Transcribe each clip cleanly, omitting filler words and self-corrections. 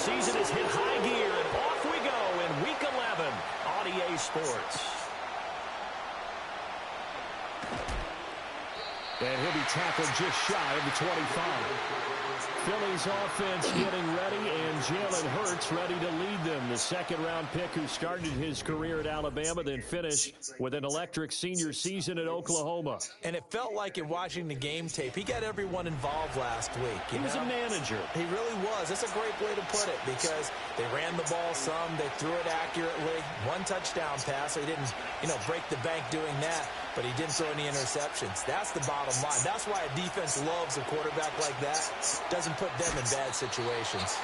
season has hit high gear, and off we go in Week 11 on EA Sports. And he'll be tackled just shy of the 25. Philly's offense getting ready, and Jalen Hurts ready to lead them. The second-round pick who started his career at Alabama, then finished with an electric senior season at Oklahoma. And it felt like in watching the game tape, he got everyone involved last week. He was a manager. He really was. That's a great way to put it because they ran the ball some, they threw it accurately. One touchdown pass, so he didn't, break the bank doing that, but he didn't throw any interceptions. That's the bottom line. That's why a defense loves a quarterback like that. Doesn't put them in bad situations.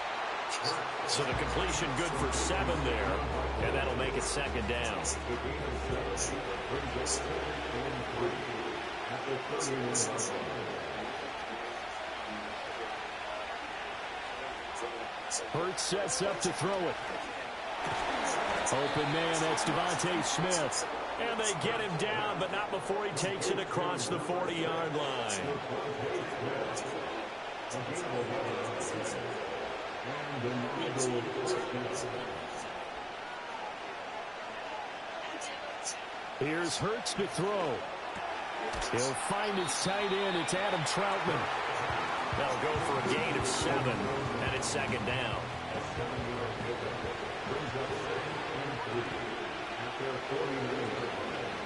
So the completion good for 7 there, and that'll make it second down. Hurts sets up to throw it. Open man, that's Devontae Smith. And they get him down, but not before he takes it across the 40-yard line. Here's Hurts to throw. He'll find his tight end. It's Adam Troutman. They'll go for a gain of 7, and it's second down.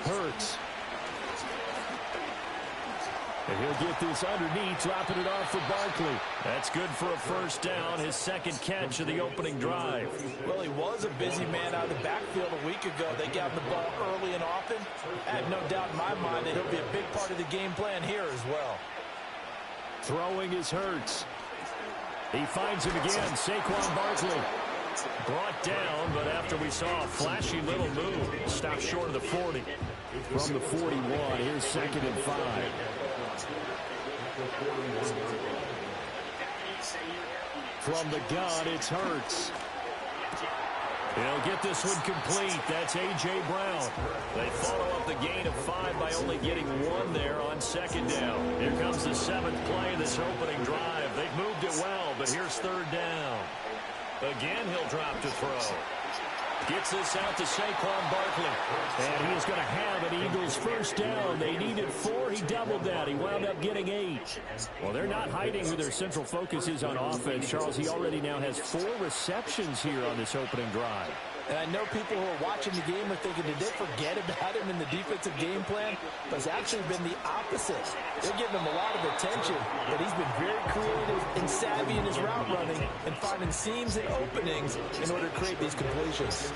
Hurts. And he'll get this underneath, dropping it off for Barkley. That's good for a first down, his second catch of the opening drive. Well, he was a busy man out of the backfield a week ago. They got him the ball early and often. I have no doubt in my mind that he'll be a big part of the game plan here as well. Throwing is Hurts. He finds him again, Saquon Barkley. Brought down, but after we saw a flashy little move, stopped short of the 40. From the 41, here's second and 5. From the gun, it's Hurts. He'll get this one complete. That's A.J. Brown. They follow up the gain of 5 by only getting 1 there on second down. Here comes the 7th play of this opening drive. They've moved it well, but here's third down. Again, he'll drop to throw. Gets this out to Saquon Barkley. And he is going to have an Eagles first down. They needed 4. He doubled that. He wound up getting 8. Well, they're not hiding who their central focus is on offense. Charles, he already now has 4 receptions here on this opening drive. And I know people who are watching the game are thinking, did they forget about him in the defensive game plan? But it's actually been the opposite. They're giving him a lot of attention, but he's been very creative and savvy in his route running and finding seams and openings in order to create these completions.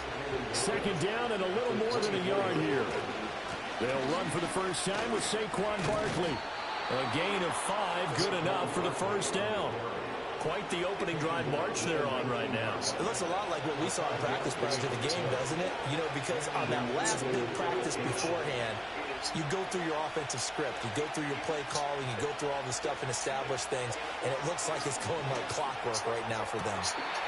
Second down and a little more than a yard here. They'll run for the first time with Saquon Barkley. A gain of 5, good enough for the first down. Quite the opening drive march they're on right now. It looks a lot like what we saw in practice prior to the game, doesn't it? Because on that last big practice beforehand, you go through your offensive script. You go through your play calling. You go through all the stuff and establish things. And it looks like it's going like clockwork right now for them.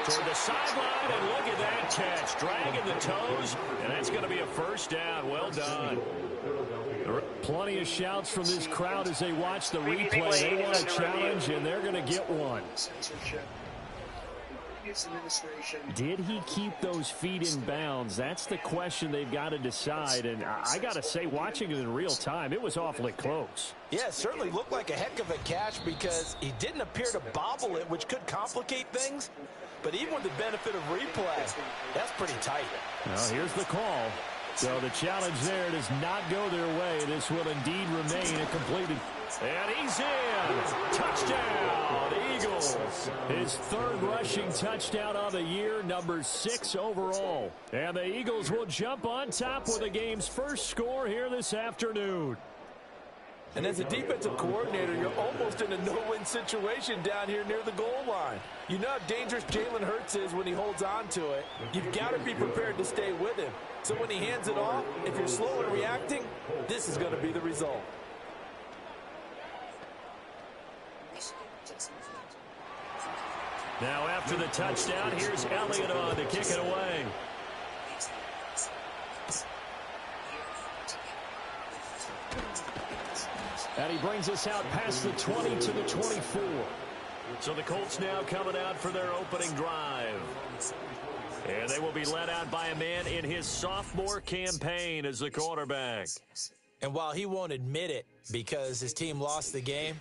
Toward the sideline, and look at that catch. Dragging the toes, and that's going to be a first down. Well done. There are plenty of shouts from this crowd as they watch the replay. They want a challenge, and they're going to get one. Did he keep those feet in bounds? That's the question they've got to decide. And I got to say, watching it in real time, it was awfully close. Yeah, it certainly looked like a heck of a catch because he didn't appear to bobble it, which could complicate things. But even with the benefit of replay, that's pretty tight. Well, here's the call. So the challenge there does not go their way. This will indeed remain a completed. And he's in. Touchdown, Eagles. His 3rd rushing touchdown of the year, number 6 overall. And the Eagles will jump on top with the game's first score here this afternoon. And as a defensive coordinator, you're almost in a no-win situation down here near the goal line. You know how dangerous Jalen Hurts is when he holds on to it. You've got to be prepared to stay with him. So when he hands it off, if you're slow in reacting, this is going to be the result. Now after the touchdown, here's Elliott on to kick it away. And he brings us out past the 20 to the 24. So the Colts now coming out for their opening drive. And they will be led out by a man in his sophomore campaign as the quarterback. And while he won't admit it because his team lost the game,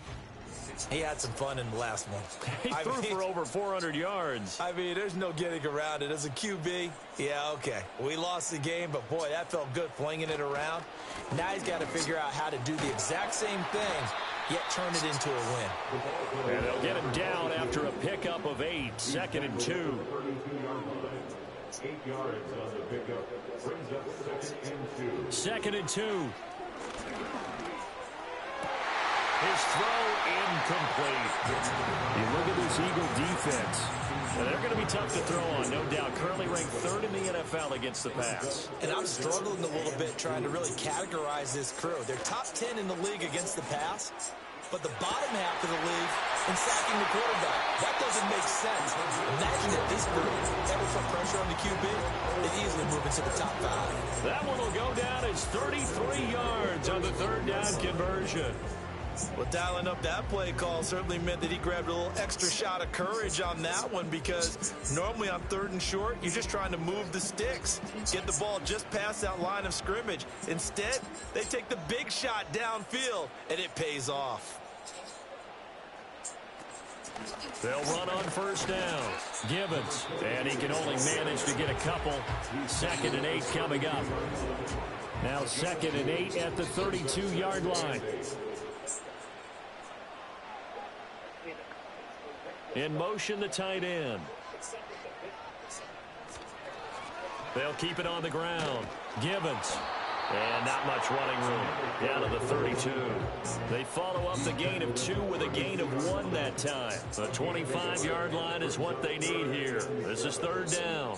he had some fun in the last one. He threw for over 400 yards. I mean, there's no getting around it. As a QB, yeah, okay. We lost the game, but, boy, that felt good flinging it around. Now he's got to figure out how to do the exact same thing, yet turn it into a win. And they'll get him down after a pickup of 8, 2nd and 2. 8 yards on the pickup. Brings up 2nd and 2. 2nd and 2. His throw incomplete. You look at this Eagle defense. And they're going to be tough to throw on, no doubt. Currently ranked 3rd in the NFL against the pass. And I'm struggling a little bit trying to really categorize this crew. They're top 10 in the league against the pass, but the bottom half of the league in sacking the quarterback. That doesn't make sense. Imagine if this group ever put pressure on the QB, they'd easily move into the top 5. That one will go down as 33 yards on the 3rd down conversion. Well, dialing up that play call certainly meant that he grabbed a little extra shot of courage on that one, because normally on 3rd and short, you're just trying to move the sticks, get the ball just past that line of scrimmage. Instead, they take the big shot downfield, and it pays off. They'll run on 1st down. Gibbons, and he can only manage to get a couple. 2nd and 8 coming up. Now 2nd and 8 at the 32-yard line. In motion, the tight end. They'll keep it on the ground. Gibbons. And not much running room. Down to the 32. They follow up the gain of 2 with a gain of 1 that time. The 25-yard line is what they need here. This is 3rd down.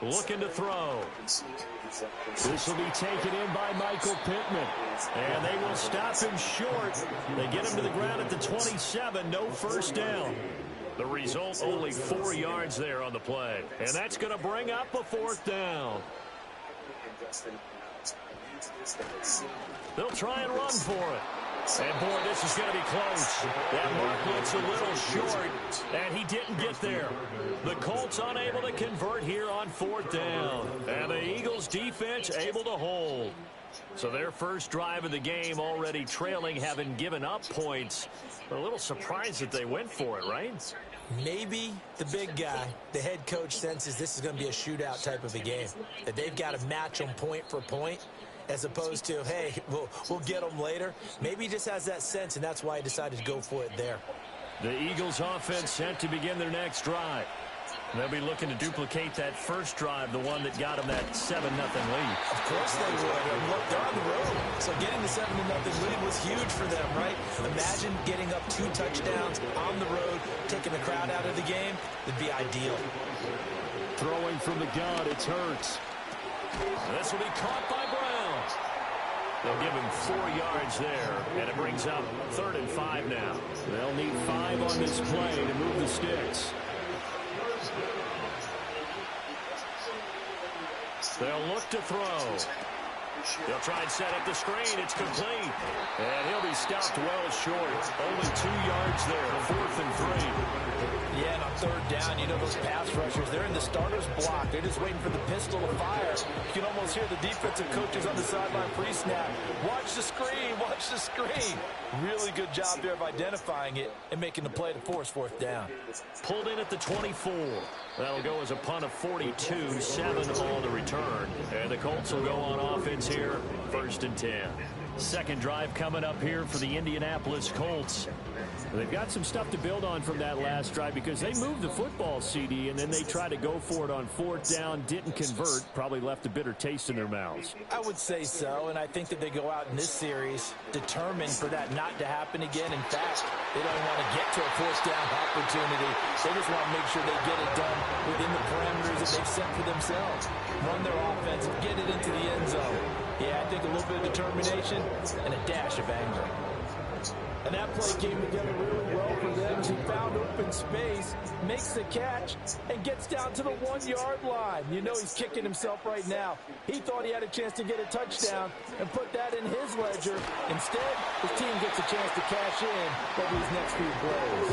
Looking to throw. This will be taken in by Michael Pittman. And they will stop him short. They get him to the ground at the 27. No 1st down. The result, only 4 yards there on the play. And that's going to bring up a 4th down. They'll try and run for it. And, boy, this is going to be close. That mark looks a little short, and he didn't get there. The Colts unable to convert here on 4th down. And the Eagles defense able to hold. So their first drive of the game already trailing, having given up points. A little surprised that they went for it, right? Maybe the big guy, the head coach, senses this is going to be a shootout type of a game, that they've got to match them point for point, as opposed to, hey, we'll get them later. Maybe he just has that sense, and that's why he decided to go for it there. The Eagles offense set to begin their next drive. They'll be looking to duplicate that first drive, the one that got them that 7-0 lead. Of course they would. And look, they're on the road. So getting the 7-0 lead was huge for them, right? Imagine getting up 2 touchdowns on the road, taking the crowd out of the game. It'd be ideal. Throwing from the gun, it's Hurts. This will be caught by Brown. They'll give him 4 yards there, and it brings up 3rd and 5 now. They'll need 5 on this play to move the sticks. They'll look to throw. They'll try and set up the screen. It's complete. And he'll be stopped well short. Only 2 yards there. 4th and 3. Yeah, and on 3rd down, you know those pass rushers, they're in the starter's block. They're just waiting for the pistol to fire. You can almost hear the defensive coaches on the sideline pre-snap. Watch the screen. Watch the screen. Really good job there of identifying it and making the play to force 4th down. Pulled in at the 24. That'll go as a punt of 42, 7 on the return. And the Colts will go on offense here, 1st and 10. Second drive coming up here for the Indianapolis Colts. They've got some stuff to build on from that last drive because they moved the football, CD, and then they tried to go for it on 4th down, didn't convert, probably left a bitter taste in their mouths. I would say so, and I think that they go out in this series determined for that not to happen again. In fact, they don't want to get to a 4th down opportunity. They just want to make sure they get it done within the parameters that they've set for themselves. Run their offense, get it into the end zone. Yeah, I think a little bit of determination and a dash of anger. And that play came together really well for them. He found open space, makes the catch, and gets down to the 1-yard line. You know he's kicking himself right now. He thought he had a chance to get a touchdown and put that in his ledger. Instead, his team gets a chance to cash in over these next few plays.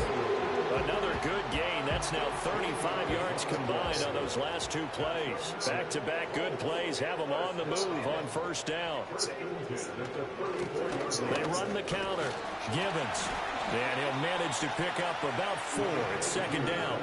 Another good gain. That's now 35 yards combined on those last two plays. Back-to-back good plays have them on the move on first down. They run the counter. Gibbons. And he'll manage to pick up about 4 at second down.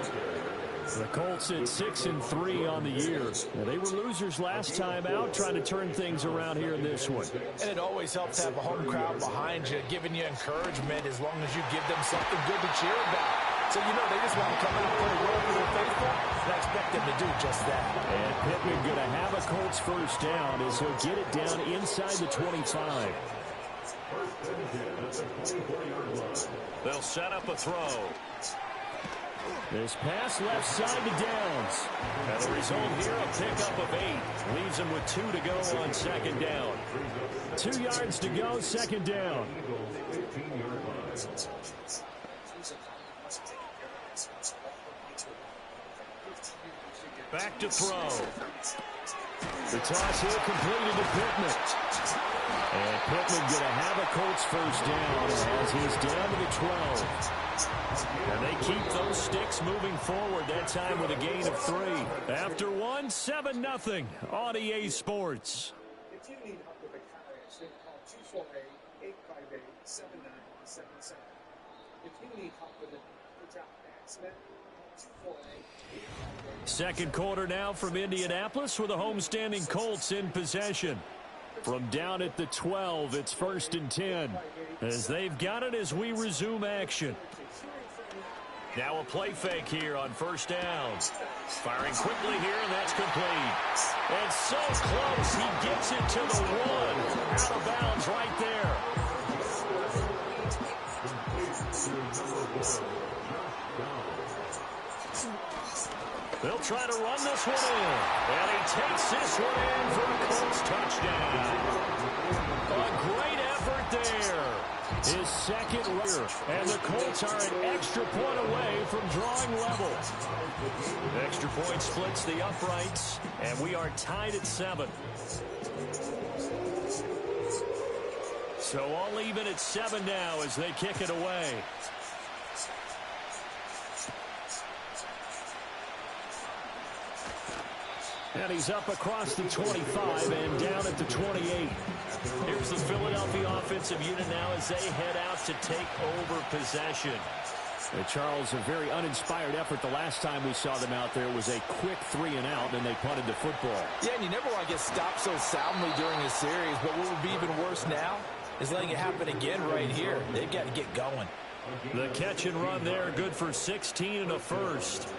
The Colts at 6-3 on the year. Well, they were losers last time out, trying to turn things around here in this one. And it always helps to have a home crowd behind you, giving you encouragement as long as you give them something good to cheer about. So, you know, they just want to come out and play well for their faithful, and I expect them to do just that. And Pittman going to have a Colts first down as he'll get it down inside the 25. They'll set up a throw. This pass left side to Downs. And the result here, a pickup of 8. Leaves him with 2 to go on second down. 2 yards to go, second down. Back to throw. The toss here completed to Pittman. And Pittman going to have a Colts first down as he's down to the 12. And they keep those sticks moving forward, that time with a gain of 3. After one, 7-0 on EA Sports. If you need help with a car accident, call 248-858-7977. If you need help with a job accident, call 248-858-7977. Second quarter now from Indianapolis with the homestanding Colts in possession. From down at the 12, it's 1st and 10. As they've got it as we resume action. Now a play fake here on first down. Firing quickly here, and that's complete. And so close, he gets it to the 1. Out of bounds right there. They'll try to run this one in. And he takes this one in for a Colts touchdown. A great effort there. His second year. And the Colts are an extra point away from drawing level. Extra point splits the uprights. And we are tied at 7. So all even at 7 now as they kick it away. And he's up across the 25 and down at the 28. Here's the Philadelphia offensive unit now as they head out to take over possession. And Charles, a very uninspired effort the last time we saw them out there was a quick 3-and-out, and they punted the football. Yeah, and you never want to get stopped so soundly during a series, but what would be even worse now is letting it happen again right here. They've got to get going. The catch and run there, good for 16 and a first.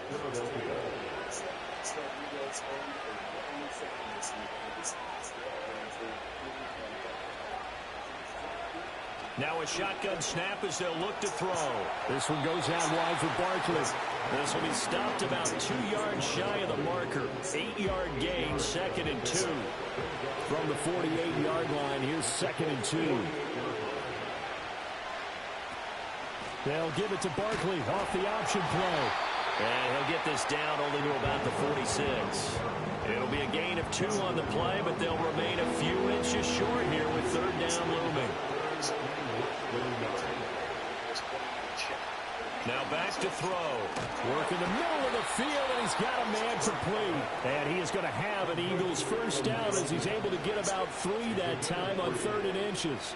Now a shotgun snap as they'll look to throw. This one goes out wide for Barkley. This will be stopped about 2 yards shy of the marker. 8-yard gain, 2nd and 2. From the 48-yard line, here's 2nd and 2. They'll give it to Barkley off the option play. And he'll get this down only to about the 46. It'll be a gain of 2 on the play, but they'll remain a few inches short here with 3rd down looming. Now back to throw. Work in the middle of the field, and he's got a man complete. And he is going to have an Eagles first down as he's able to get about 3 that time on 3rd and inches.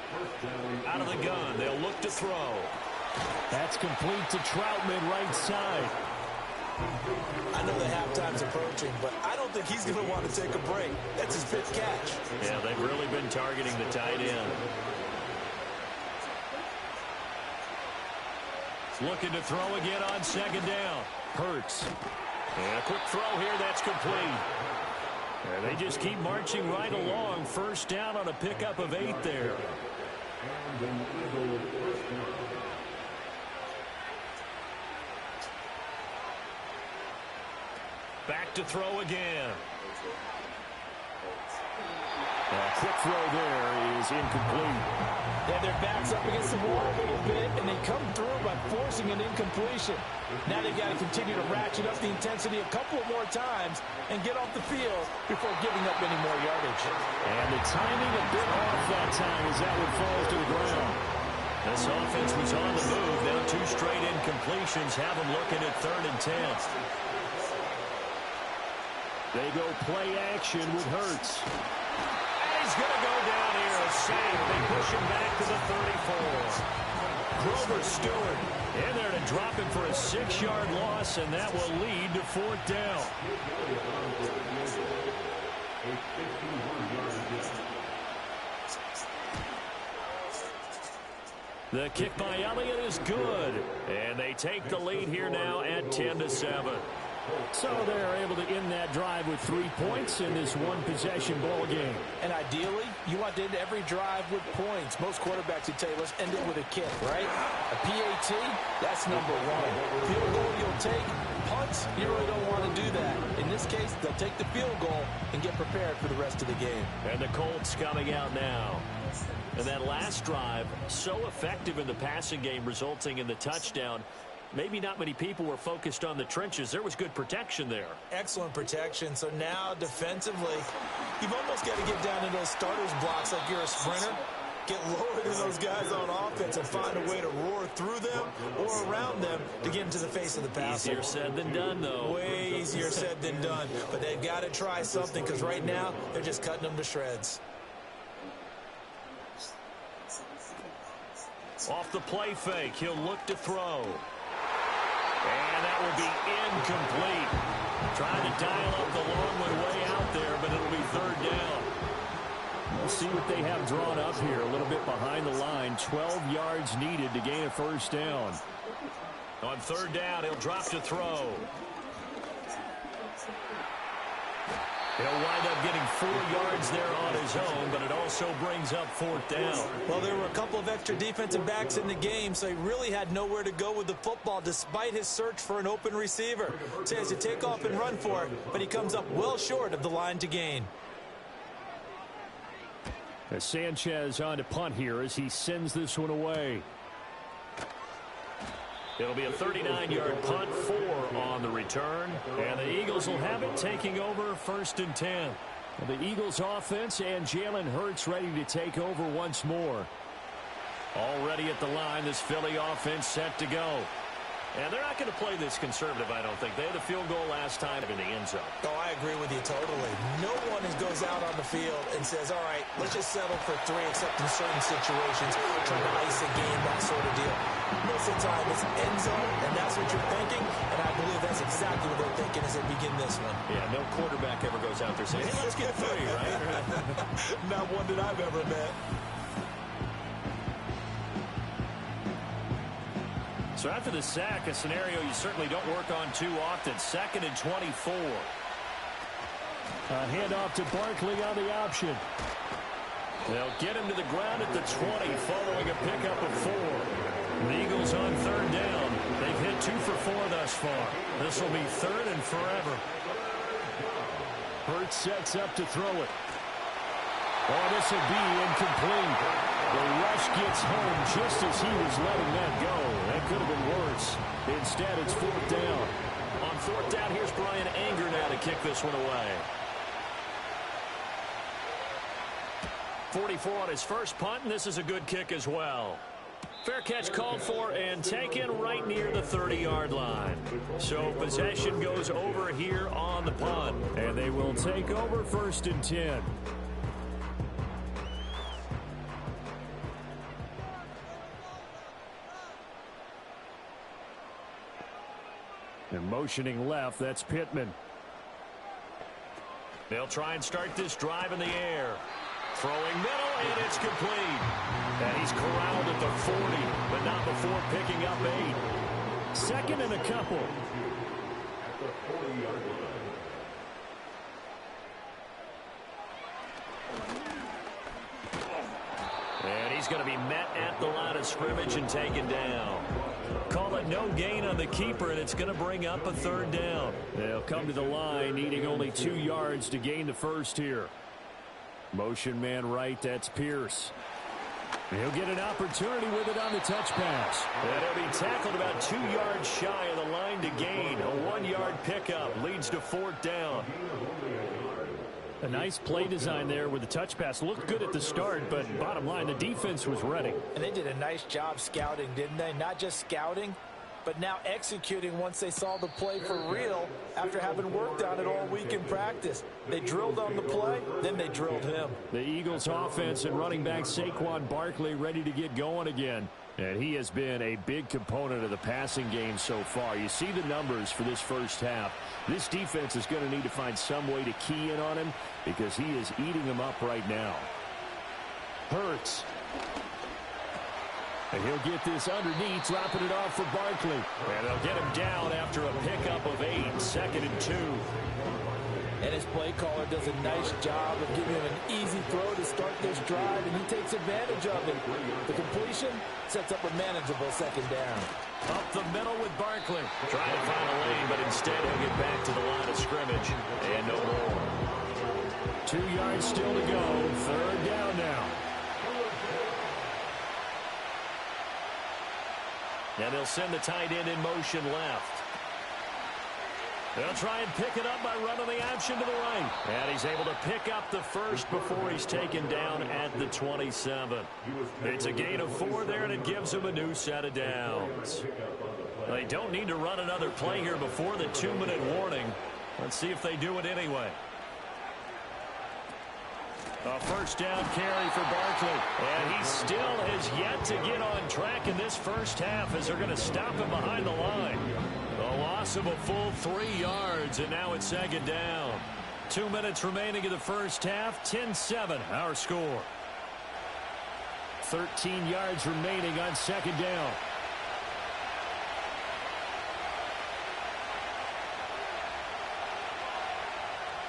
Out of the gun, they'll look to throw. That's complete to Troutman right side. I know the halftime's approaching, but I don't think he's going to want to take a break. That's his 5th catch. Yeah, they've really been targeting the tight end. Looking to throw again on 2nd down. Hurts. And a quick throw here, that's complete. And they just keep marching right along. First down on a pickup of 8 there. Back to throw again. Quick throw there is incomplete. Yeah, their back's up against the wall a little bit, and they come through by forcing an incompletion. Now they've got to continue to ratchet up the intensity a couple of more times and get off the field before giving up any more yardage. And the timing a bit off that time as that one falls to the ground. This offense was on the move. Now 2 straight incompletions have them looking at 3rd and 10. They go play action with Hurts. He's going to go down here, a sack. They push him back to the 34. Grover Stewart in there to drop him for a 6-yard loss, and that will lead to 4th down. The kick by Elliott is good, and they take the lead here now at 10-7. So they're able to end that drive with 3 points in this one-possession ball game. And ideally, you want to end every drive with points. Most quarterbacks would tell you, let's end it with a kick, right? A PAT, that's number 1. Field goal you'll take. Punts, you really don't want to do that. In this case, they'll take the field goal and get prepared for the rest of the game. And the Colts coming out now. And that last drive, so effective in the passing game, resulting in the touchdown. Maybe not many people were focused on the trenches. There was good protection there. Excellent protection. So now defensively, you've almost got to get down into those starters blocks like you're a sprinter. Get lower than those guys on offense and find a way to roar through them or around them to get into the face of the passer. Easier said than done, though. Way easier said than done. But they've got to try something because right now they're just cutting them to shreds. Off the play fake, he'll look to throw. And that will be incomplete. Trying to dial up the long one way out there, but it'll be 3rd down. We'll see what they have drawn up here. A little bit behind the line. 12 yards needed to gain a 1st down. On 3rd down, he'll drop to throw. He'll wind up getting 4 yards there on his own, but it also brings up 4th down. Well, there were a couple of extra defensive backs in the game, so he really had nowhere to go with the football despite his search for an open receiver. So he has to take off and run for it, but he comes up well short of the line to gain. As Sanchez on to punt here as he sends this one away. It'll be a 39-yard punt, 4 on the return. And the Eagles will have it taking over 1st and 10. The Eagles offense and Jalen Hurts ready to take over once more. Already at the line, this Philly offense set to go. And they're not going to play this conservative, I don't think. They had the field goal last time in the end zone. Oh, I agree with you totally. No one goes out on the field and says, all right, let's just settle for 3, except in certain situations, trying to ice a game, that sort of deal. Most of the time, it's end zone, and that's what you're thinking, and I believe that's exactly what they're thinking as they begin this one. Yeah, no quarterback ever goes out there saying, hey, let's get 3, right? Not one that I've ever met. So after the sack, a scenario you certainly don't work on too often. 2nd and 24. A handoff to Barkley on the option. They'll get him to the ground at the 20 following a pickup of 4. The Eagles on 3rd down. They've hit 2 for 4 thus far. This will be 3rd and forever. Hurts sets up to throw it. Oh, this will be incomplete. The rush gets home just as he was letting that go. That could have been worse. Instead, it's 4th down. On 4th down, here's Brian Anger now to kick this one away. 44 on his first punt, and this is a good kick as well. Fair catch called for and taken right near the 30-yard line. So possession goes over here on the punt, and they will take over 1st and 10. And motioning left, that's Pittman. They'll try and start this drive in the air. Throwing middle, and it's complete. And he's corralled at the 40, but not before picking up 8. 2nd and a couple. And he's going to be met at the line of scrimmage and taken down. Call it no gain on the keeper, and it's going to bring up a 3rd down. They'll come to the line, needing only 2 yards to gain the 1st here. Motion man right, that's Pierce. He'll get an opportunity with it on the touch pass. And he'll be tackled about 2 yards shy of the line to gain. A 1-yard pickup leads to 4th down. A nice play design there with the touch pass. Looked good at the start, but bottom line, the defense was ready. And they did a nice job scouting, didn't they? Not just scouting, but now executing once they saw the play for real after having worked on it all week in practice. They drilled on the play, then they drilled him. The Eagles offense and running back Saquon Barkley ready to get going again. And he has been a big component of the passing game so far. You see the numbers for this first half. This defense is going to need to find some way to key in on him because he is eating them up right now. Hurts. And he'll get this underneath, dropping it off for Barkley. And they'll get him down after a pickup of 8, 2nd and 2. And his play caller does a nice job of giving him an easy throw to start this drive, and he takes advantage of it. The completion sets up a manageable 2nd down. Up the middle with Barkley. Trying to find a lane, but instead he'll get back to the line of scrimmage. And no more. 2 yards still to go. 3rd down now. And they'll send the tight end in motion left. They'll try and pick it up by running the option to the right. And he's able to pick up the first before he's taken down at the 27. It's a gain of 4 there, and it gives him a new set of downs. They don't need to run another play here before the 2-minute warning. Let's see if they do it anyway. A first down carry for Barkley. And he still has yet to get on track in this first half as they're going to stop him behind the line. A loss of a full 3 yards, and now it's 2nd down. 2 minutes remaining in the first half. 10-7, our score. 13 yards remaining on 2nd down.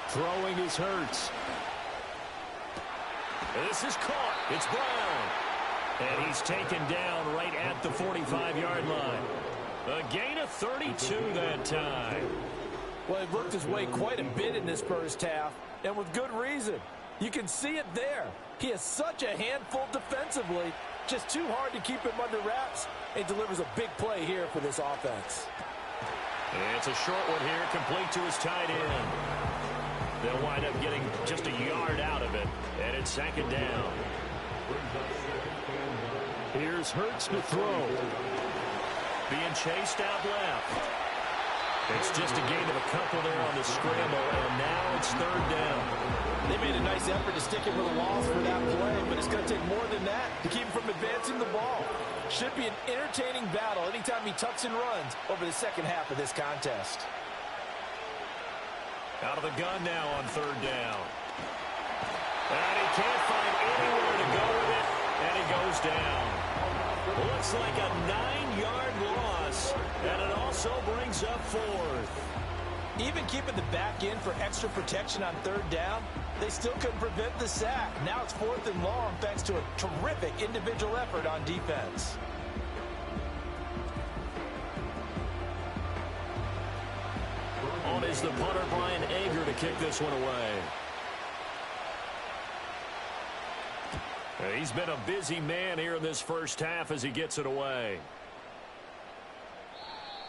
Throwing is Hurts. This is caught. It's Brown. And he's taken down right at the 45-yard line. A gain of 32 that time. Well, he worked his way quite a bit in this first half, and with good reason. You can see it there. He is such a handful defensively. Just too hard to keep him under wraps. He delivers a big play here for this offense. It's a short one here, complete to his tight end. They'll wind up getting just a yard out of it, and it's 2nd down. Here's Hurts to throw. Being chased out left. It's just a gain of a couple there on the scramble, and now it's 3rd down. They made a nice effort to stick him with a loss for that play, but it's going to take more than that to keep him from advancing the ball. Should be an entertaining battle anytime he tucks and runs over the second half of this contest. Out of the gun now on 3rd down. And he can't find anywhere to go with it, and he goes down. Looks like a 9-yard loss, and it also brings up 4th. Even keeping the back end for extra protection on 3rd down, they still couldn't prevent the sack. Now it's 4th and long thanks to a terrific individual effort on defense. On is the punter, Brian Ager, to kick this one away. He's been a busy man here in this first half as he gets it away.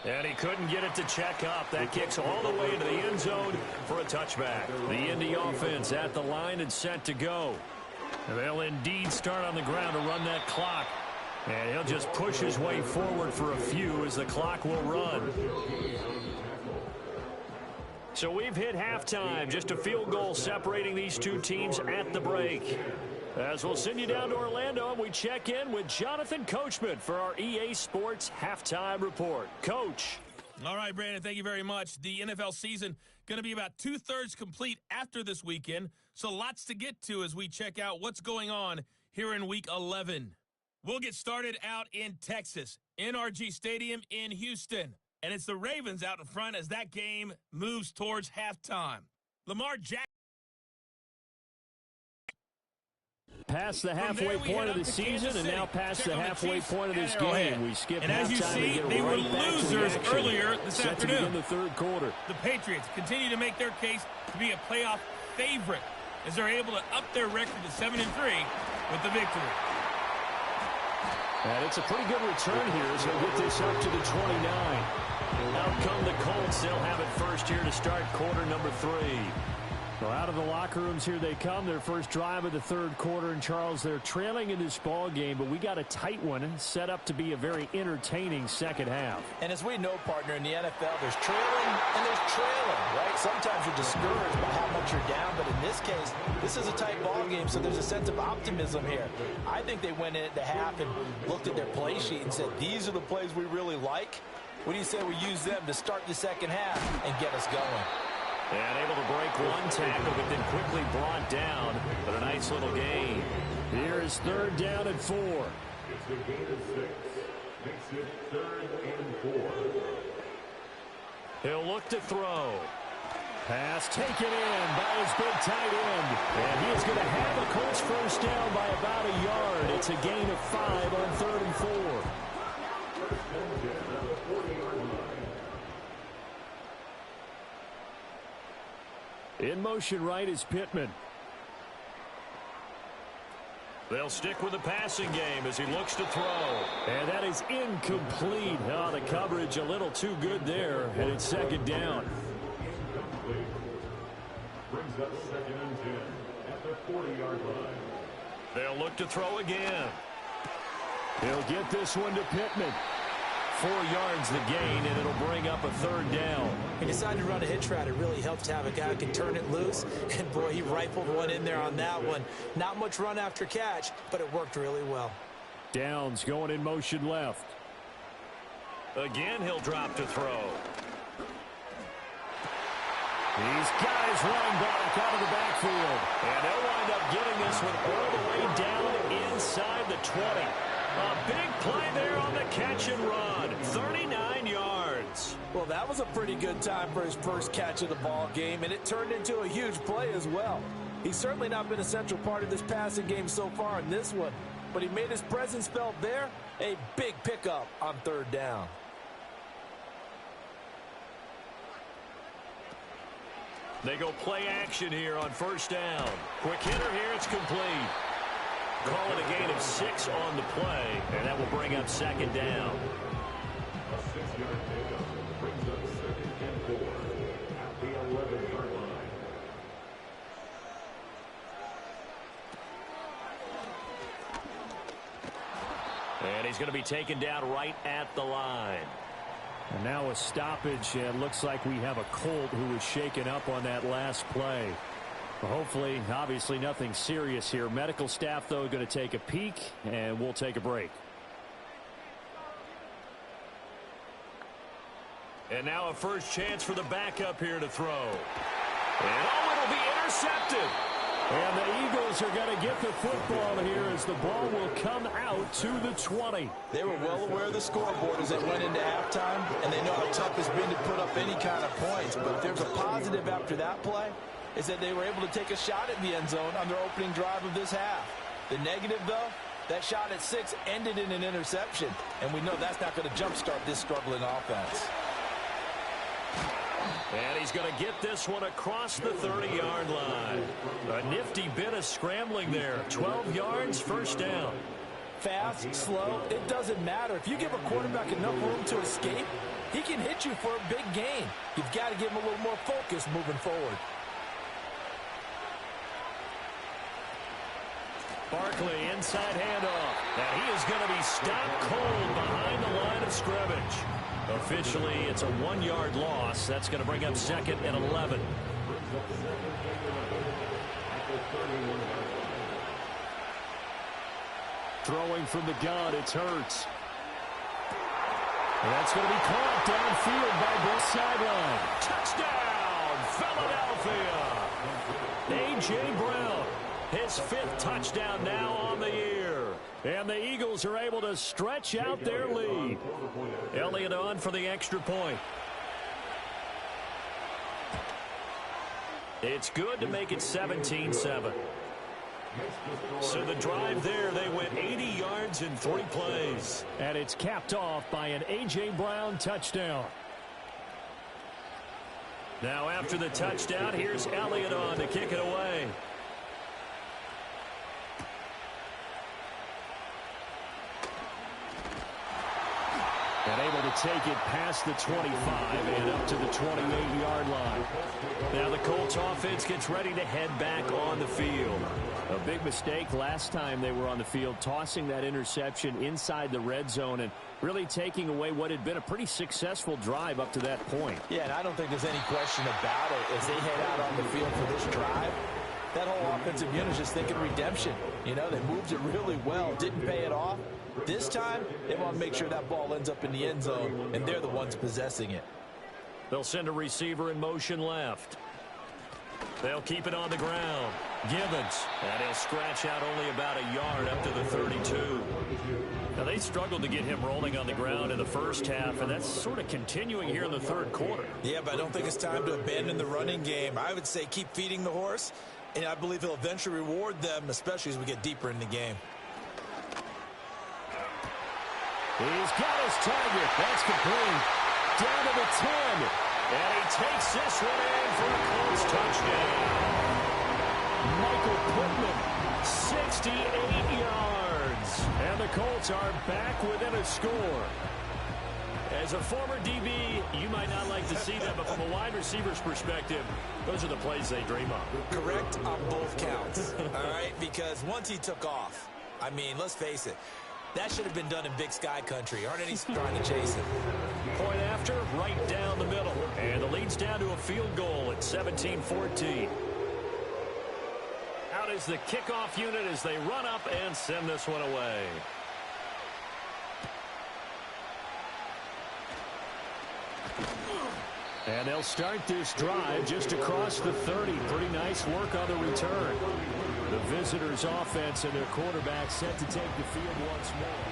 And he couldn't get it to check up. That kicks all the way into the end zone for a touchback. The Indy offense at the line and set to go. They'll indeed start on the ground to run that clock. And he'll just push his way forward for a few as the clock will run. So we've hit halftime. Just a field goal separating these two teams at the break. As we'll send you down to Orlando, and we check in with Jonathan Coachman for our EA Sports Halftime Report. Coach. All right, Brandon, thank you very much. The NFL season going to be about 2/3 complete after this weekend, so lots to get to as we check out what's going on here in Week 11. We'll get started out in Texas, NRG Stadium in Houston, and it's the Ravens out in front as that game moves towards halftime. Lamar Jackson. Past the halfway point of the season and now past the halfway point of this game. We skip and as you see, they were losers earlier this afternoon. In the third quarter. The Patriots continue to make their case to be a playoff favorite as they're able to up their record to 7-3 with the victory. And it's a pretty good return here as they'll get this up to the 29. Out come the Colts. They'll have it first here to start quarter number 3. Well, out of the locker rooms here they come. Their first drive of the third quarter. And, Charles, they're trailing in this ball game, but we got a tight one set up to be a very entertaining second half. And as we know, partner, in the NFL, there's trailing and there's trailing, right? Sometimes you're discouraged by how much you're down, but in this case, this is a tight ball game, so there's a sense of optimism here. I think they went in at the half and looked at their play sheet and said, these are the plays we really like. What do you say we use them to start the second half and get us going? And able to break one tackle, but then quickly brought down. But a nice little gain. Here is third down and 4. It's a gain of 6. Makes it 3rd and 4. He'll look to throw. Pass taken in by his big tight end. And he is going to have the Colts first down by about a yard. It's a gain of 5 on 3rd and 4. In motion right is Pittman. They'll stick with the passing game as he looks to throw. And that is incomplete. Oh, the coverage a little too good there. And it's second down. Incomplete. Brings up 2nd and 10 at the 40-yard line. They'll look to throw again. He'll get this one to Pittman. 4 yards the gain, and it'll bring up a 3rd down. He decided to run a hitch route. It really helps to have a guy who can turn it loose. And, boy, he rifled one in there on that one. Not much run after catch, but it worked really well. Downs going in motion left. Again, he'll drop to throw. These guys running back out of the backfield. And they'll wind up getting this one all the way down inside the 20. A big play there on the catch and run. 39 yards. Well, that was a pretty good time for his first catch of the ball game, and it turned into a huge play as well. He's certainly not been a central part of this passing game so far in this one, but he made his presence felt there. A big pickup on 3rd down. They go play action here on 1st down. Quick hitter here, it's complete. Call it a gain of 6 on the play, and that will bring up 2nd down. A 6-yard pickup brings up 2nd and 4 at the 11-yard line. And he's going to be taken down right at the line. And now a stoppage, and looks like we have a Colt who was shaken up on that last play. Well, hopefully, obviously nothing serious here. Medical staff, though, going to take a peek, and we'll take a break. And now a first chance for the backup here to throw. And it'll be intercepted. And the Eagles are going to get the football here as the ball will come out to the 20. They were well aware of the scoreboard as they went into halftime, and they know how tough it's been to put up any kind of points. But if there's a positive after that play, is that they were able to take a shot at the end zone on their opening drive of this half. The negative, though, that shot at 6 ended in an interception, and we know that's not going to jumpstart this struggling offense. And he's going to get this one across the 30-yard line. A nifty bit of scrambling there. 12 yards, first down. Fast, slow, it doesn't matter. If you give a quarterback enough room to escape, he can hit you for a big gain. You've got to give him a little more focus moving forward. Barkley, inside handoff. And he is going to be stopped cold behind the line of scrimmage. Officially, it's a 1-yard loss. That's going to bring up 2nd and 11. Throwing from the gun, it's Hurts. And that's going to be caught downfield by both sidelines. Touchdown, Philadelphia. A.J. Brown, his 5th touchdown now on the year. And the Eagles are able to stretch out their lead. Elliott on for the extra point. It's good to make it 17-7. So the drive there, they went 80 yards in 3 plays. And it's capped off by an A.J. Brown touchdown. Now after the touchdown, here's Elliott on to kick it away. to take it past the 25 and up to the 28-yard line. Now the Colts offense gets ready to head back on the field. A big mistake last time they were on the field, tossing that interception inside the red zone and really taking away what had been a pretty successful drive up to that point. Yeah, and I don't think there's any question about it. As they head out on the field for this drive, that whole offensive unit is just thinking redemption. You know, they moved it really well, didn't pay it off. This time, they want to make sure that ball ends up in the end zone, and they're the ones possessing it. They'll send a receiver in motion left. They'll keep it on the ground. Gibbons. And he'll scratch out only about a yard up to the 32. Now, they struggled to get him rolling on the ground in the first half, and that's sort of continuing here in the third quarter. Yeah, but I don't think it's time to abandon the running game. I would say keep feeding the horse, and I believe he'll eventually reward them, especially as we get deeper in the game. He's got his target. That's complete. Down to the 10. And he takes this one in for a Colts touchdown. Michael Pittman, 68 yards. And the Colts are back within a score. As a former DB, you might not like to see them, but from a wide receiver's perspective, those are the plays they dream of. Correct on both counts, all right? Because once he took off, I mean, let's face it, that should have been done in Big Sky country. Aren't any trying to chase him? Point after, right down the middle. And the lead's down to a field goal at 17-14. Out is the kickoff unit as they run up and send this one away. And they'll start this drive just across the 30. Pretty nice work on the return. The visitors' offense and their quarterback set to take the field once more.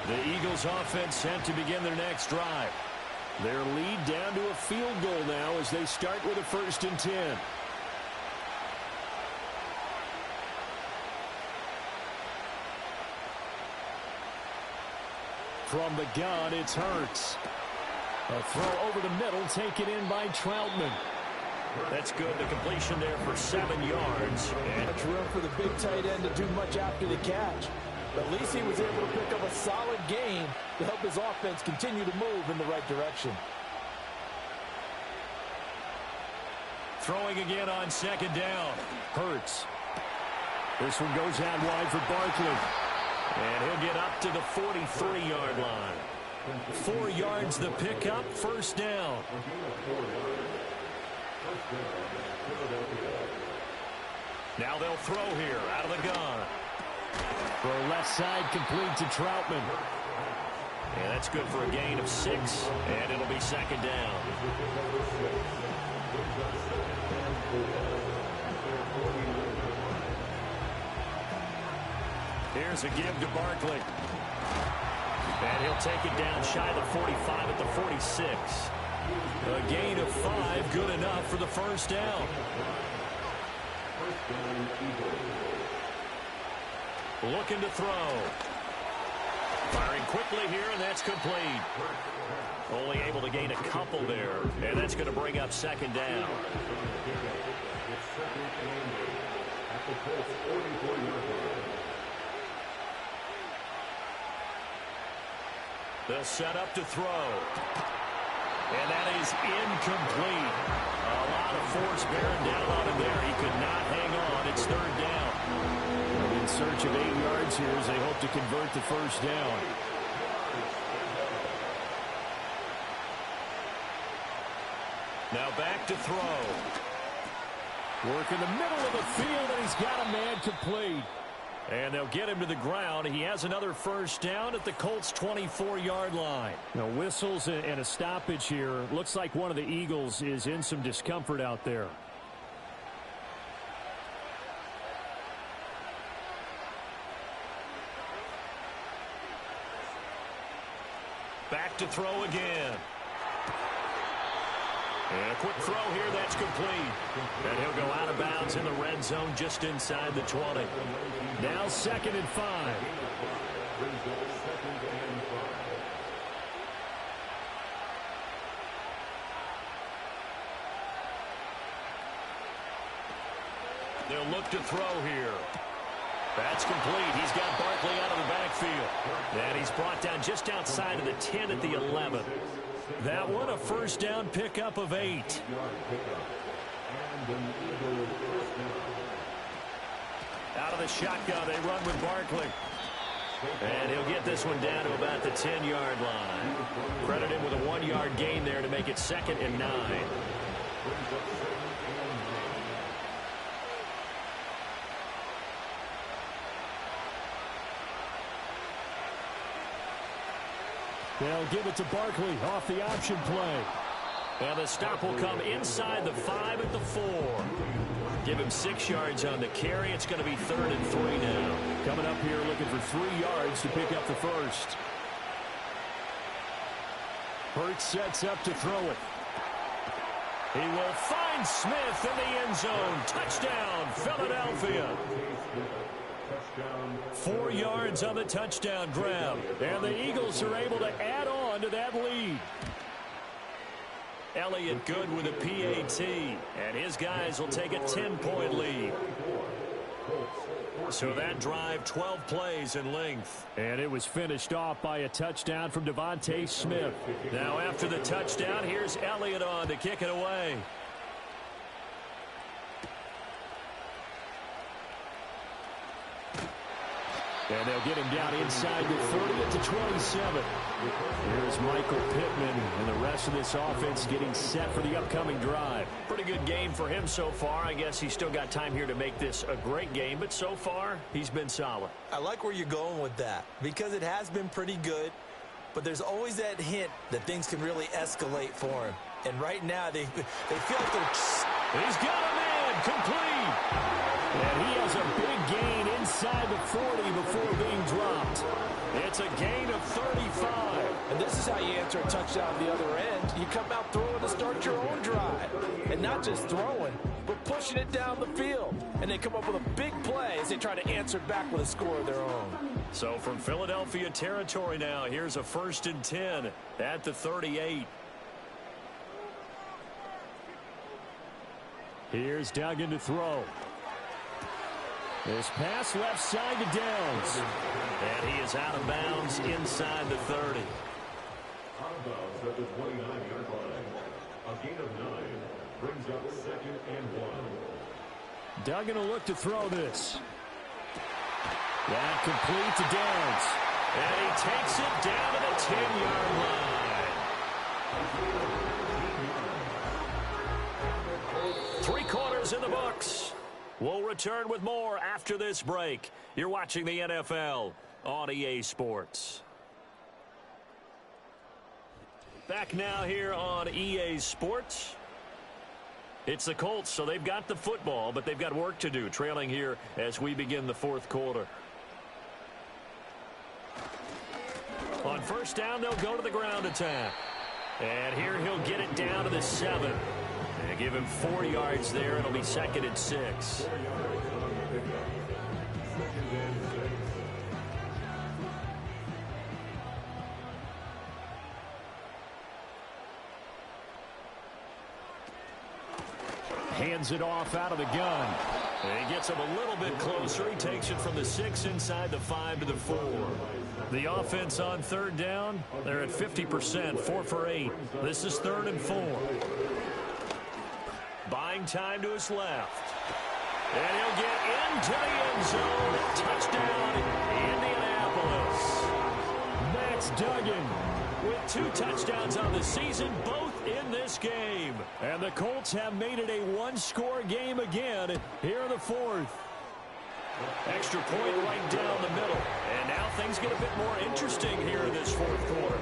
The Eagles' offense set to begin their next drive. Their lead down to a field goal now as they start with a 1st and 10. From the gun, it's Hurts. A throw over the middle, taken in by Troutman. That's good. The completion there for 7 yards. And much room for the big tight end to do much after the catch. But at least he was able to pick up a solid gain to help his offense continue to move in the right direction. Throwing again on 2nd down. Hurts. This one goes out wide for Barkley. And he'll get up to the 43-yard line. 4 yards the pickup, 1st down. Now they'll throw here out of the gun. Throw left side complete to Troutman. And that's good for a gain of 6, and it'll be 2nd down. Here's a give to Barkley. And he'll take it down shy of the 45 at the 46. A gain of 5, good enough for the 1st down. Looking to throw. Firing quickly here, and that's complete. Only able to gain a couple there, and that's going to bring up 2nd down. They'll set up to throw. And that is incomplete. A lot of force bearing down on him there. He could not hang on. It's 3rd down. In search of 8 yards here as they hope to convert the 1st down. Now back to throw. Work in the middle of the field, and he's got a man complete. And they'll get him to the ground. He has another 1st down at the Colts' 24-yard line. Now, whistles and a stoppage here. Looks like one of the Eagles is in some discomfort out there. Back to throw again. And a quick throw here, that's complete. And he'll go out of bounds in the red zone just inside the 20. Now 2nd and 5. They'll look to throw here. That's complete. He's got Barkley out of the backfield. And he's brought down just outside of the 10 at the 11. That one, a first down pickup of 8. Out of the shotgun, they run with Barkley. And he'll get this one down to about the 10-yard line. Credit him with a 1-yard gain there to make it 2nd and 9. They'll give it to Barkley off the option play. And the stop will come inside the 5 at the 4. Give him 6 yards on the carry. It's going to be 3rd and 3 now. Coming up here looking for 3 yards to pick up the first. Hurts sets up to throw it. He will find Smith in the end zone. Touchdown, Philadelphia. 4 yards on the touchdown grab. And the Eagles are able to add on to that lead. Elliott good with a PAT. And his guys will take a 10-point lead. So that drive, 12 plays in length. And it was finished off by a touchdown from Devontae Smith. Now after the touchdown, here's Elliott on to kick it away. And they'll get him down inside the 30 at the 27. Here's Michael Pittman and the rest of this offense getting set for the upcoming drive. Pretty good game for him so far. I guess he's still got time here to make this a great game, but so far he's been solid. I like where you're going with that because it has been pretty good, but there's always that hint that things can really escalate for him. And right now they feel like they're... He's got him in, complete. And he has a big gain inside the 40 before being dropped. It's a gain of 35. And this is how you answer a touchdown at the other end. You come out throwing to start your own drive. And not just throwing, but pushing it down the field. And they come up with a big play as they try to answer back with a score of their own. So from Philadelphia territory now, here's a 1st and 10 at the 38. Here's Duggan to throw. This pass left side to Downs. And he is out of bounds inside the 30. Out of bounds at the 29-yard line. A gain of 9 brings up 2nd and 1. Duggan will look to throw this. That complete to Downs. And he takes it down to the 10-yard line. 3 quarters in the books. We'll return with more after this break. You're watching the NFL on EA Sports. Back now here on EA Sports. It's the Colts, so they've got the football, but they've got work to do, trailing here as we begin the 4th quarter. On 1st down, they'll go to the ground attack. And here he'll get it down to the 7. They give him 4 yards there. It'll be 2nd and 6. Hands it off out of the gun. And he gets him a little bit closer. He takes it from the 6 inside the 5 to the 4. The offense on 3rd down, they're at 50%, 4 for 8. This is 3rd and 4. Buying time to his left. And he'll get into the end zone. Touchdown, Indianapolis. Max Duggan with 2 touchdowns on the season, both in this game. And the Colts have made it a 1-score game again here in the 4th. Extra point right down the middle. And now things get a bit more interesting here in this 4th quarter.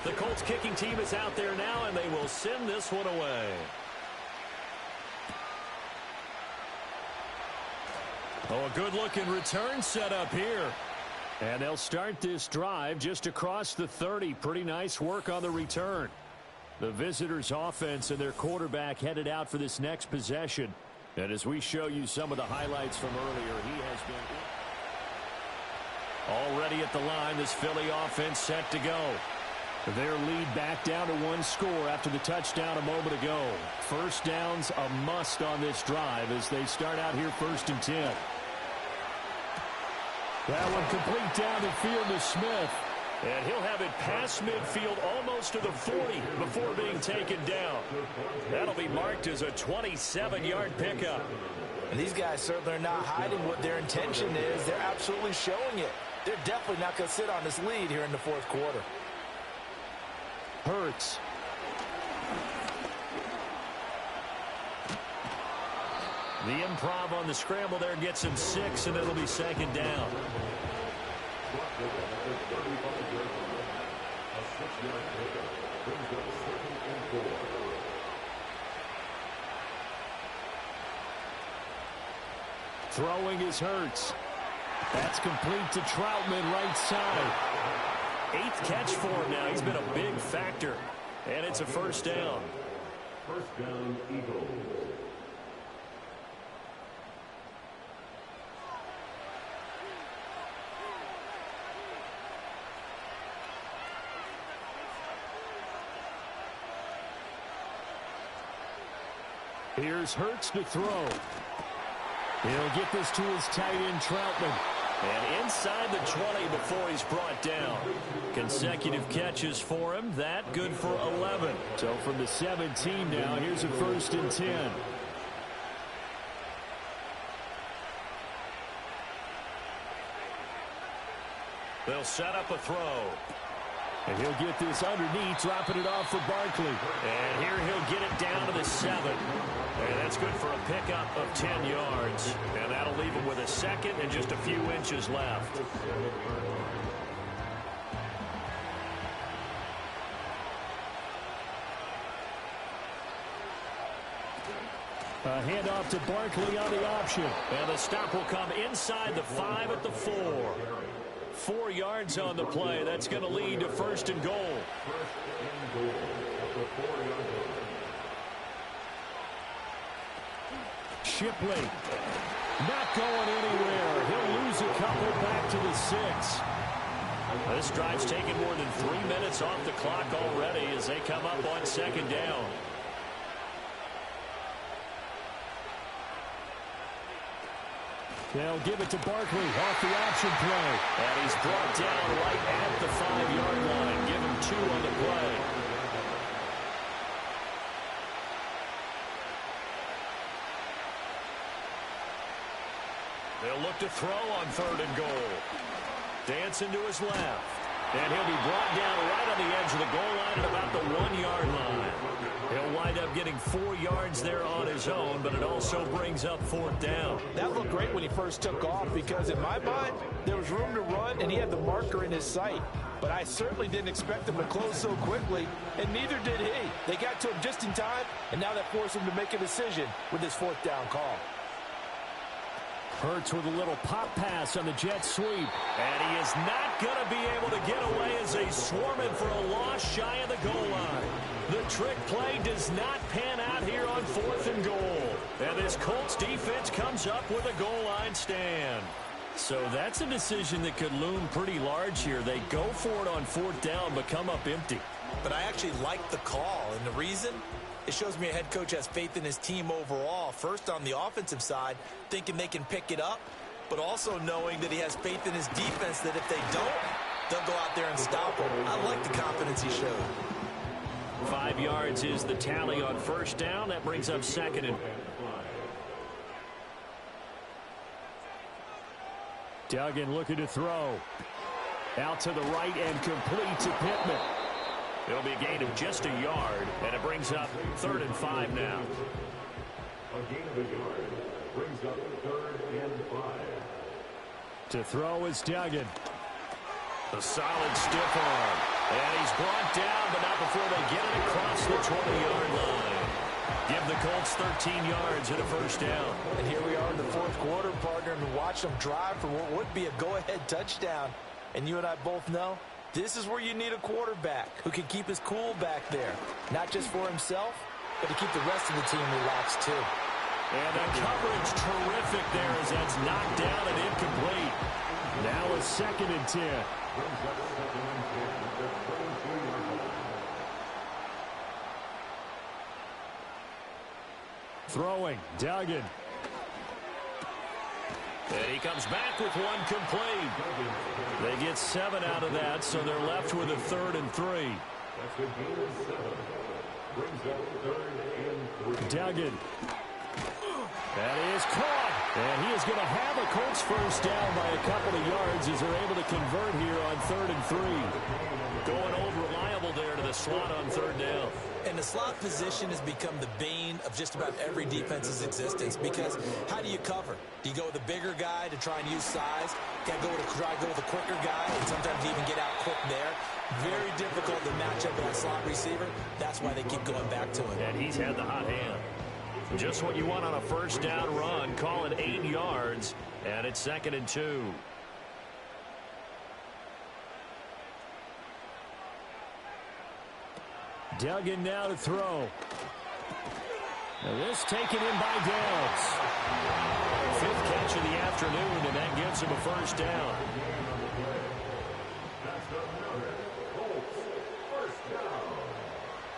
The Colts kicking team is out there now, and they will send this one away. Oh, a good-looking return set up here. And they'll start this drive just across the 30. Pretty nice work on the return. The visitors' offense and their quarterback headed out for this next possession. And as we show you some of the highlights from earlier, he has been already at the line. This Philly offense set to go. Their lead back down to one score after the touchdown a moment ago. First down's a must on this drive as they start out here 1st and 10. That one complete down the field to Smith. And he'll have it past midfield almost to the 40 before being taken down. That'll be marked as a 27-yard pickup. And these guys certainly are not hiding what their intention is. They're absolutely showing it. They're definitely not going to sit on this lead here in the 4th quarter. Hurts. The improv on the scramble there gets him 6, and it'll be 2nd down. Throwing is Hurts. That's complete to Troutman, right side. 8th catch for him now. He's been a big factor. And it's a 1st down. 1st down, Eagles. Here's Hurts to throw. He'll get this to his tight end, Troutman. And inside the 20 before he's brought down. Consecutive catches for him. That good for 11. So from the 17 now, here's a 1st and 10. They'll set up a throw. And he'll get this underneath, dropping it off for Barkley. And here he'll get it down to the 7. And that's good for a pickup of 10 yards. And that'll leave him with a 2nd and just a few inches left. A handoff to Barkley on the option. And the stop will come inside the 5 at the 4. 4 yards on the play. That's going to lead to 1st and goal. Shipley not going anywhere. He'll lose a couple back to the 6. This drive's taken more than 3 minutes off the clock already as they come up on 2nd down. They'll give it to Barkley off the option play. And he's brought down right at the 5-yard line. Give him 2 on the play. They'll look to throw on 3rd and goal. Dancing to his left. And he'll be brought down right on the edge of the goal line at about the 1-yard line. He'll wind up getting 4 yards there on his own, but it also brings up 4th down. That looked great when he first took off because in my mind, there was room to run and he had the marker in his sight. But I certainly didn't expect him to close so quickly, and neither did he. They got to him just in time, and now that forced him to make a decision with his 4th down call. Hurts with a little pop pass on the jet sweep. And he is not going to be able to get away as they swarm him for a loss shy of the goal line. The trick play does not pan out here on 4th and goal. And this Colts defense comes up with a goal line stand. So that's a decision that could loom pretty large here. They go for it on 4th down, but come up empty. But I actually like the call, and the reason? It shows me a head coach has faith in his team overall. First on the offensive side, thinking they can pick it up, but also knowing that he has faith in his defense that if they don't, they'll go out there and stop him. I like the confidence he showed. 5 yards is the tally on 1st down. That brings up 2nd and... Duggan looking to throw. Out to the right and complete to Pittman. It'll be a gain of just a yard, and it brings up 3rd and 5 now. A gain of a yard brings up 3rd and 5. To throw is Duggan. The solid stiff arm. And he's brought down, but not before they get it across the 20-yard line. Give the Colts 13 yards and a 1st down. And here we are in the 4th quarter, partner, and watch them drive for what would be a go-ahead touchdown. And you and I both know this is where you need a quarterback who can keep his cool back there. Not just for himself, but to keep the rest of the team relaxed too. And the coverage terrific there as that's knocked down and incomplete. Now a 2nd and 10. Throwing, Duggan. And he comes back with one complete. They get 7 out of that, so they're left with a 3rd and 3. That's a gain of 7. Brings up 3rd and 3. Duggan. That is caught. And he is going to have a Colts first down by a couple of yards as they're able to convert here on 3rd and 3. Going old reliable there to the slot on 3rd down. And the slot position has become the bane of just about every defense's existence because how do you cover? Do you go with a bigger guy to try and use size? Got to try to go with a quicker guy and sometimes even get out quick there. Very difficult to match up with that slot receiver. That's why they keep going back to him. And he's had the hot hand. Just what you want on a first down run. Call it 8 yards, and it's 2nd and 2. Duggan now to throw. Now this taken in by Downs. 5th catch of the afternoon, and that gives him a first down.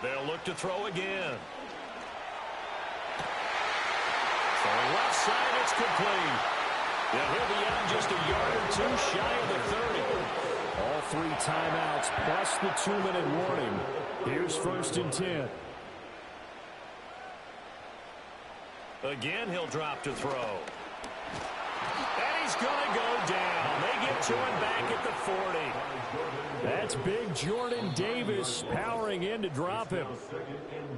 They'll look to throw again. For left side, it's complete. Yeah, he'll be out just a yard or 2 shy of the 30. All 3 timeouts plus the 2-minute warning. Here's 1st and 10. Again, he'll drop to throw. And he's going to go down. They get to him back at the 40. That's big Jordan Davis powering in to drop him.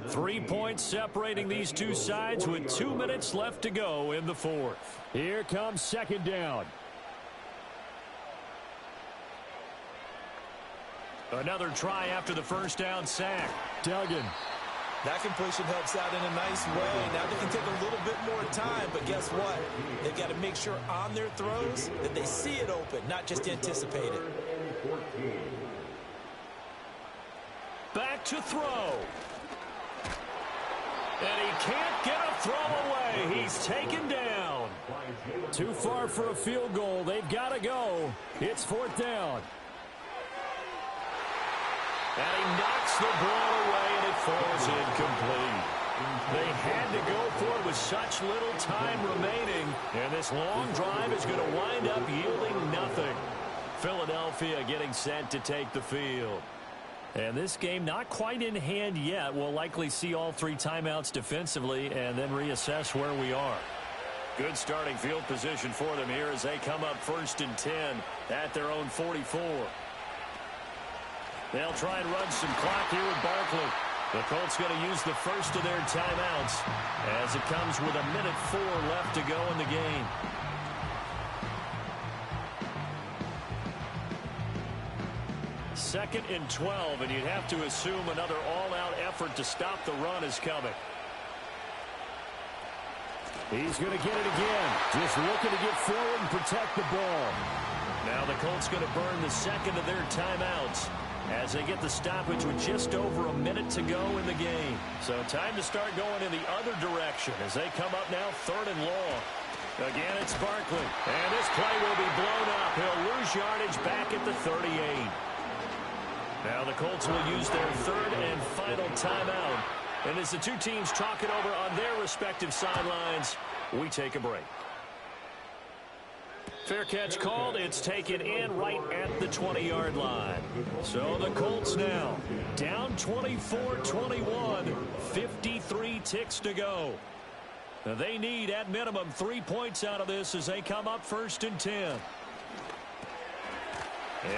3 points separating these two sides with 2 minutes left to go in the 4th. Here comes 2nd down. Another try after the first down sack. Duggan. That completion helps out in a nice way. Now they can take a little bit more time, but guess what? They've got to make sure on their throws that they see it open, not just anticipate it. Back to throw. And he can't get a throw away. He's taken down. Too far for a field goal. They've got to go. It's 4th down. And he knocks the ball away, and it falls incomplete. They had to go for it with such little time remaining, and this long drive is going to wind up yielding nothing. Philadelphia getting set to take the field. And this game not quite in hand yet. We'll likely see all 3 timeouts defensively and then reassess where we are. Good starting field position for them here as they come up 1st and 10 at their own 44. They'll try and run some clock here with Barkley. The Colts going to use the first of their timeouts as it comes with 1:04 left to go in the game. Second and 12, and you'd have to assume another all-out effort to stop the run is coming. He's going to get it again. Just looking to get forward and protect the ball. Now the Colts going to burn the second of their timeouts as they get the stoppage with just over a minute to go in the game. So time to start going in the other direction as they come up now 3rd and long. Again, it's Barkley. And this play will be blown up. He'll lose yardage back at the 38. Now the Colts will use their 3rd and final timeout. And as the two teams talk it over on their respective sidelines, we take a break. Fair catch called. It's taken in right at the 20-yard line. So the Colts now down 24-21, 53 ticks to go. They need at minimum 3 points out of this as they come up 1st and 10.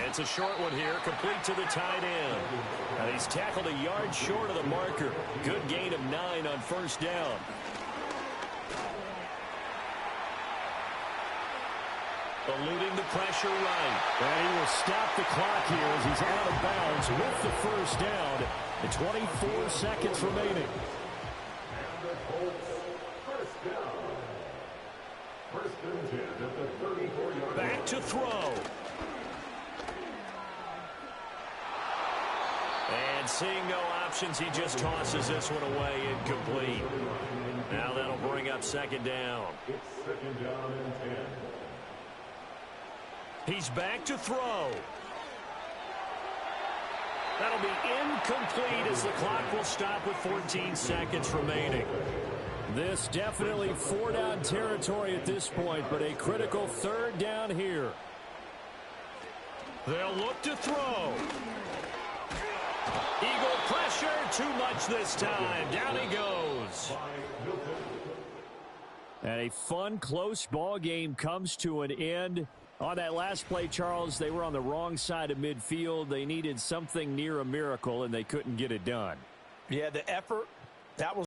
It's a short one here, complete to the tight end. And he's tackled a yard short of the marker. Good gain of 9 on 1st down. Eluding the pressure right. And he will stop the clock here as he's out of bounds with the first down. And 24 seconds remaining. And the Colts first down. 1st and 10 at the 34-yard line. Back to throw. And seeing no options, he just tosses this one away incomplete. Now that'll bring up up second down. It's second down and 10. He's back to throw. That'll be incomplete as the clock will stop with 14 seconds remaining. This definitely four-down territory at this point, but a critical third down here. They'll look to throw. Eagle pressure, too much this time. Down he goes. And a fun, close ball game comes to an end. On that last play, Charles, they were on the wrong side of midfield. They needed something near a miracle, and they couldn't get it done. Yeah, the effort, that was